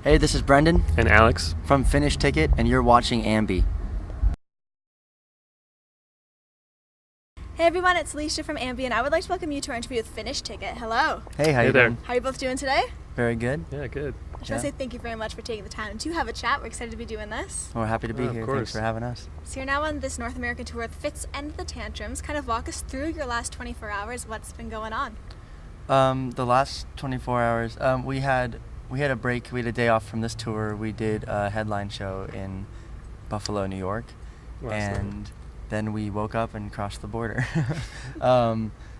Hey, this is Brendan And Alex. from Finish Ticket, and you're watching AMBY. Hey everyone, it's Alicia from AMBY, and I would like to welcome you to our interview with Finish Ticket. Hello. Hey, how Hey you there. doing? How are you both doing today? Very good. Yeah, good. I just want to say thank you very much for taking the time to have a chat. We're excited to be doing this. We're happy to be Oh, of here. course. Thanks for having us. So you're now on this North American tour with Fits and the Tantrums. Kind of walk us through your last 24 hours. What's been going on? The last 24 hours, we had a break. We had a day off from this tour. We did a headline show in Buffalo, New York, and then we woke up and crossed the border.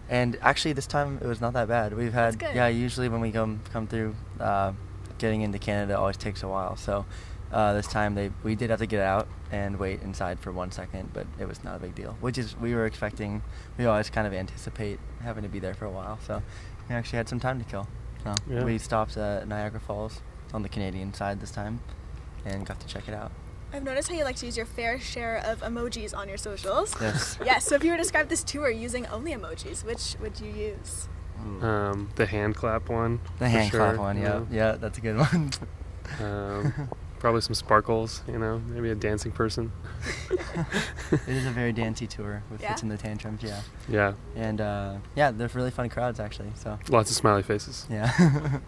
And actually, this time it was not that bad. We've had, That's good. yeah. Usually when we come through, getting into Canada always takes a while. So this time we did have to get out and wait inside for 1 second, but it was not a big deal. Which is we were expecting. We always kind of anticipate having to be there for a while. So we actually had some time to kill. So Yeah. we stopped at Niagara Falls on the Canadian side this time, and got to check it out. I've noticed how you like to use your fair share of emojis on your socials. Yes. Yes, so if you were to describe this tour using only emojis, which would you use? The hand clap one. The for hand clap sure, one, you yeah. know. Yeah, that's a good one. Probably some sparkles, maybe a dancing person. It is a very dancey tour with Yeah? Fits and the Tantrums, yeah. Yeah, And yeah, there's really fun crowds actually, so lots of smiley faces. yeah.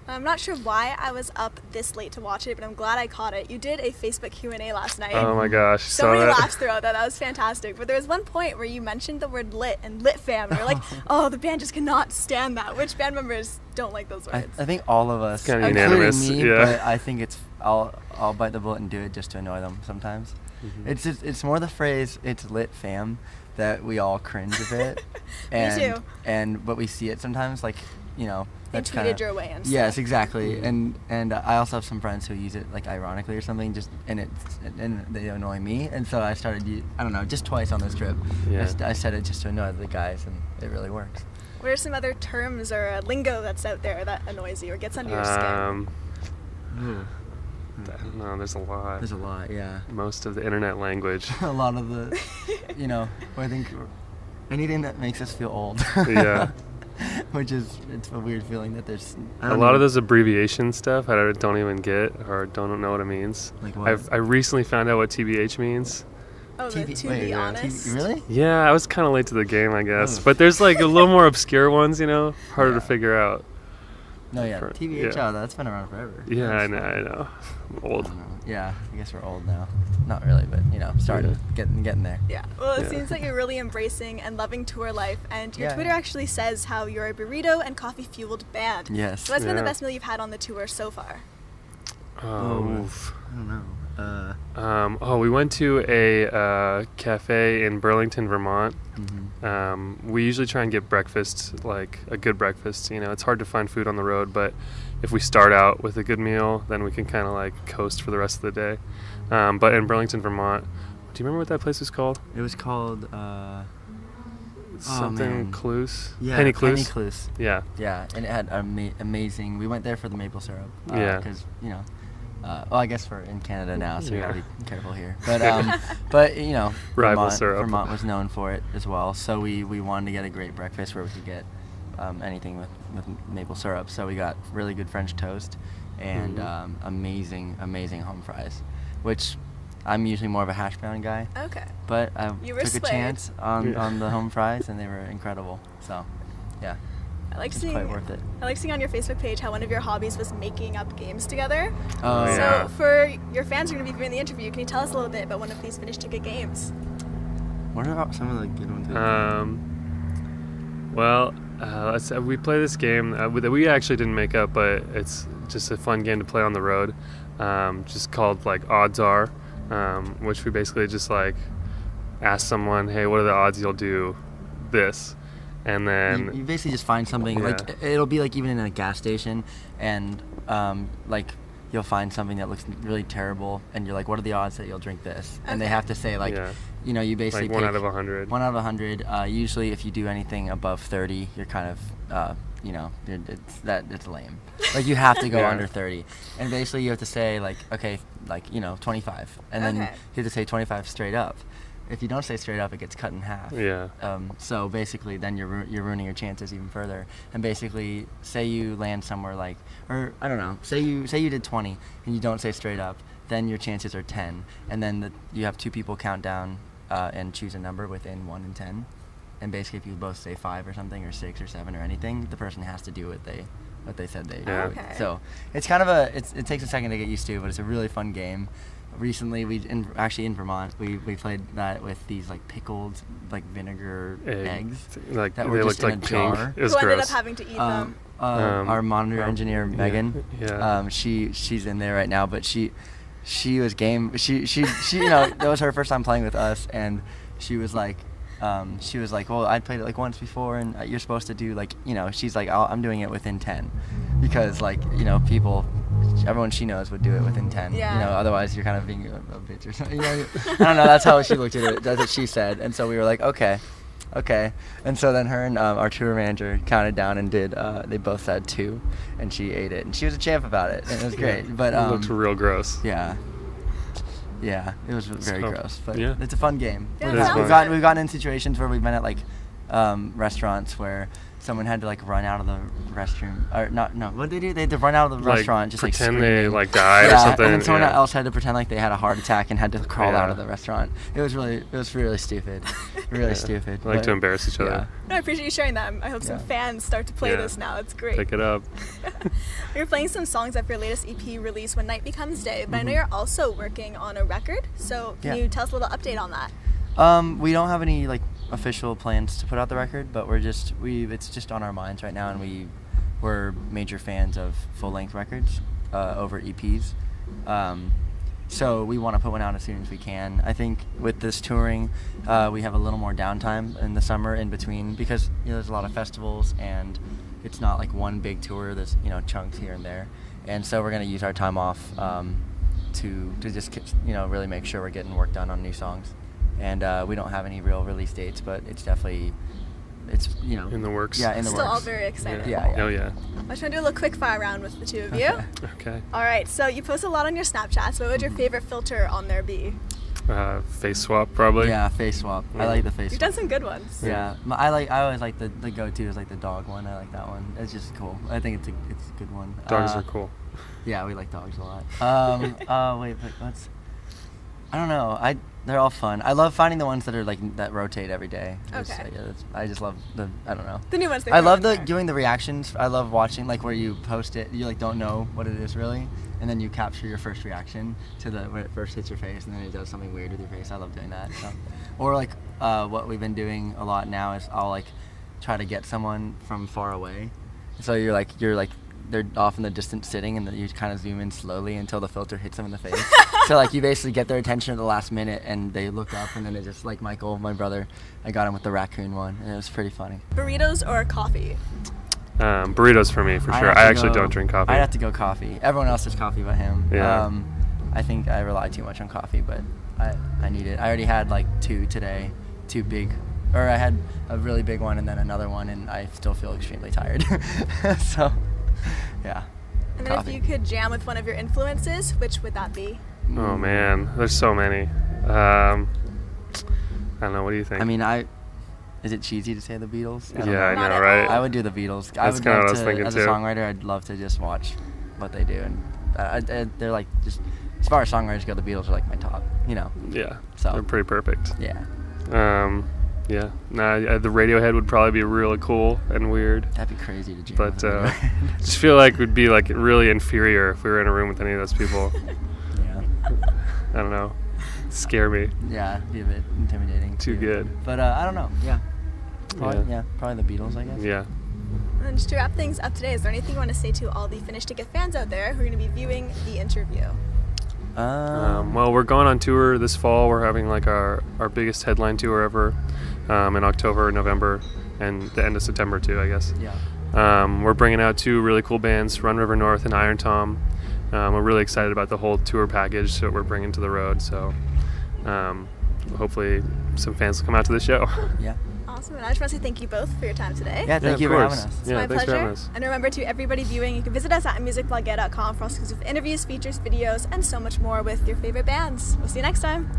I'm not sure why I was up this late to watch it, but I'm glad I caught it. You did a Facebook Q&A last night. Oh my gosh. So saw many that. laughs throughout that. That was fantastic. But there was one point where you mentioned the word lit and lit fam. And you're like, oh, the band just cannot stand that. Which band members don't like those I words? think all of us, kinda including unanimous, me, yeah. but I think I'll bite the bullet and do it just to annoy them sometimes. Mhm. It's more the phrase "it's lit fam" that we all cringe a bit. too. But we see it sometimes, like, They that's tweeted kinda, your way and Yes, stuff. exactly. Mhm. And I also have some friends who use it like ironically or something, and they annoy me, and so I started I don't know, just twice on this trip. Yeah. I said it just to annoy the guys, and it really works. What are some other terms or lingo that's out there that annoys you or gets under your skin? I don't know, there's a lot. There's a lot, yeah. Most of the internet language. A lot of the, I think anything that makes us feel old. Yeah. It's a weird feeling that there's A lot of those abbreviation stuff I don't even get or don't know what it means. Like what? I recently found out what TBH means. Oh, to wait, be yeah. honest. Really? Yeah, I was kind of late to the game, I guess. Oh. But there's like a little more obscure ones, harder Yeah. to figure out. No, yeah. For- TBH, yeah. that's been around forever. Yeah, I That's know. fine. I'm I old. don't know. Yeah, I guess we're old now. Not really, but starting, getting there. Yeah. Well, it Yeah. seems like you're really embracing and loving tour life, and your Yeah. Twitter actually says how you're a burrito and coffee-fueled band. Yes. So what's been the Yeah. best meal you've had on the tour so far? Oof. I don't know. We went to a cafe in Burlington, Vermont. We usually try and get breakfast, like a good breakfast. It's hard to find food on the road, but if we start out with a good meal, then we can kind of like coast for the rest of the day. But in Burlington, Vermont, do you remember what that place was called? It was called Something man. Cluse? yeah, Penny Cluse? Penny Cluse. Yeah. Yeah, and it had amazing. We went there for the maple syrup. Yeah. Because I guess we're in Canada now, so we Yeah. gotta be careful here. But but Rival syrup. Vermont was known for it as well. So we wanted to get a great breakfast where we could get anything with maple syrup. So we got really good French toast and amazing home fries, which I'm usually more of a hash brown guy. Okay. But I You were took a swayed. chance on Yeah. the home fries, and they were incredible. So, yeah, I like it's seeing. quite worth it. I like seeing on your Facebook page how one of your hobbies was making up games together. Oh, Oh, So yeah. for your fans who are going to be viewing the interview, can you tell us a little bit about one of these Finish Ticket games? What about some of the good ones? We play this game that we actually didn't make up, but it's just a fun game to play on the road. Just called like Odds Are, which we basically just like ask someone, hey, what are the odds you'll do this? And then you basically just find something, Yeah. like it'll be like even in a gas station, and like you'll find something that looks really terrible, and you're like, what are the odds that you'll drink this? And they Okay. have to say like, Yeah. you basically like 1 pick out of 100. 1 out of 100. Usually, if you do anything above 30, you're kind of, it's lame. Like you have to go Yeah. under 30, and basically you have to say like, okay, like 25, and then Okay. you have to say 25 straight up. if you don't say straight up, it gets cut in half. Yeah. So basically, then you're ruining your chances even further. And basically, say you land somewhere like, or I don't know, say you did 20 and you don't say straight up, then your chances are 10, and then you have 2 people count down and choose a number within 1 and 10. And basically, if you both say 5 or something, or 6 or 7 or anything, the person has to do what they said they Yeah. would. Okay. So it's kind of it takes a second to get used to, but it's a really fun game. Recently, actually in Vermont, we played that with these like pickled like vinegar eggs Like that they were just looked in like a pink. jar. It was Who ended gross. up having to eat them? Our monitor engineer Megan, Yeah. she's in there right now, but she was game. She you know, that was her first time playing with us, and she was like, well, I'd played it like once before, and you're supposed to do like, you know, she's like, I'm doing it within 10, because like, you know, everyone she knows would do it within 10. Yeah. You know, otherwise you're kind of being a bitch or something. You know, I don't know. That's how she looked at it. That's what she said, and so we were like, okay. And so then her and our tour manager counted down and did. They both said 2, and she ate it, and she was a champ about it, and it was great. But it looked real gross. Yeah. Yeah, it was very gross, but yeah. it's a fun game. Yeah, it is We've fun. gotten in situations where we've been at like restaurants where someone had to like run out of the restroom, or what did they do? They had to run out of the Like, restaunt, just pretend like they screaming. like died Yeah, or something. and then someone yeah. else had to pretend like they had a heart attack and had to crawl out Yeah. of the restaurant. It was really stupid, really Yeah. stupid. I like but to embarrass each other. yeah. No, I appreciate you sharing that. I hope some Yeah. fans start to play Yeah. this now. It's great. Pick it up. You're playing some songs off your latest EP release, When Night Becomes Day, but I know Mhm. you're also working on a record. So can Yeah. you tell us a little update on that? We don't have any like official plans to put out the record, but it's just on our minds right now, and we're major fans of full-length records over EPs. So we want to put one out as soon as we can. I think with this touring, we have a little more downtime in the summer in between, because you know, there's a lot of festivals, and it's not like one big tour. There's, you know, chunks here and there, and so we're gonna use our time off to just, you know, really make sure we're getting work done on new songs. And we don't have any real release dates, but it's you know, In the works. Yeah, in the Still works. all very excited. Yeah. Oh yeah. I'm just trying to do a little quick fire round with the two of you. Okay. Okay. All right, so you post a lot on your Snapchat. So what would your favorite filter on there be? Face swap probably. Yeah, face swap. I like the face You've swap. done some good ones. Yeah, I always like the go-to is like the dog one. I like that one. It's just cool. I think it's a good one. Dogs are cool. Yeah, we like dogs a lot. Wait, but I don't know. They're all fun. I love finding the ones that are like that rotate every day. Okay. I just love I don't know. The new ones. I love doing the reactions. I love watching like where you post it. You like don't know what it is really, and then you capture your first reaction to when it first hits your face, and then it does something weird with your face. I love doing that. So. Or like what we've been doing a lot now is I'll like try to get someone from far away. So you're like they're off in the distance sitting, and then you kind of zoom in slowly until the filter hits them in the face. So like you basically get their attention at the last minute, and they look up, and then it just like Michael, my brother, I got him with the raccoon one, and it was pretty funny. Burritos or coffee? Burritos for me, for sure. I actually don't drink coffee. I'd have to go coffee. Everyone else does coffee but him. Yeah. I think I rely too much on coffee, but I need it. I already had like 2 today, 2 big, or I had a really big one and then another one, and I still feel extremely tired. So, yeah. And then Coffee. if you could jam with one of your influences, which would that be? Oh man, there's so many. I don't know. What do you think? I mean, is it cheesy to say the Beatles? yeah, don't I know. Not know, at right? I would do the Beatles. That's kinda what I was thinking, as a too. songwriter, I'd love to just watch what they do, and they're like just as far as songwriters go, the Beatles are like my top, you know. Yeah, So they're pretty perfect. yeah, Yeah. Nah, the Radiohead would probably be really cool and weird. that'd be crazy to jam. But with them. just feel like we'd be like really inferior if we were in a room with any of those people. yeah, I don't know. Scare me. yeah, be a bit intimidating. Too good. But I don't know. Yeah, probably the Beatles, I guess. Yeah. And then just to wrap things up today, is there anything you want to say to all the Finish Ticket fans out there who are going to be viewing the interview? Well, we're going on tour this fall. We're having like our biggest headline tour ever in October, November, and the end of September too, I guess. Yeah. We're bringing out 2 really cool bands, Run River North and Iron Tom. We're really excited about the whole tour package that we're bringing to the road. So hopefully some fans will come out to the show. Yeah. Awesome. And I just want to say thank you both for your time today. Yeah. Thank of you for having course. us. It's Yeah, my thanks for pleasure. having us. And remember, to everybody viewing, you can visit us at musicblogget.com for all exclusive interviews, features, videos, and so much more with your favorite bands. We'll see you next time.